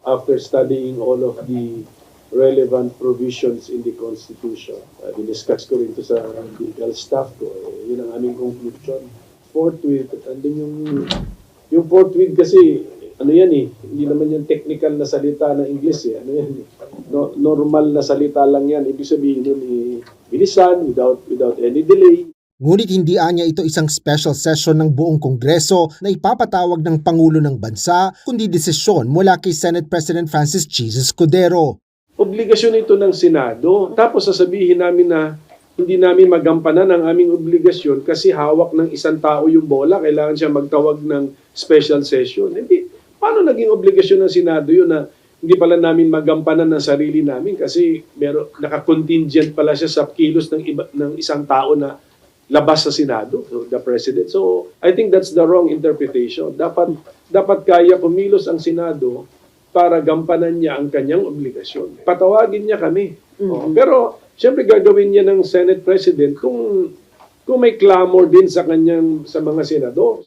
after studying all of the relevant provisions in the Constitution. Diniscuss ko rin ito sa legal staff ko. Yun ang aming conclusion. Forthwith, andun yung forthwith kasi, ano yan hindi naman yung technical na salita ng English ano yan normal na salita lang yan. Ibig sabihin nun, bilisan, without any delay. Ngunit hindi anya ito isang special session ng buong Kongreso na ipapatawag ng Pangulo ng Bansa, kundi desisyon mula kay Senate President Francis Jesus Cordero. Obligasyon ito ng Senado. Tapos sasabihin namin na hindi namin magampanan ang aming obligasyon kasi hawak ng isang tao yung bola. Kailangan siya magtawag ng special session. Hindi. Paano naging obligasyon ng Senado yun na hindi pala namin magampanan ng sarili namin kasi naka-contingent pala siya sa kilos ng isang tao na labas sa Senado, the President. So, I think that's the wrong interpretation. Dapat kaya kumilos ang Senado para gampanan niya ang kanyang obligasyon. Patawagin niya kami. Pero, siyempre gagawin niya ng Senate President kung may clamor din sa mga senador.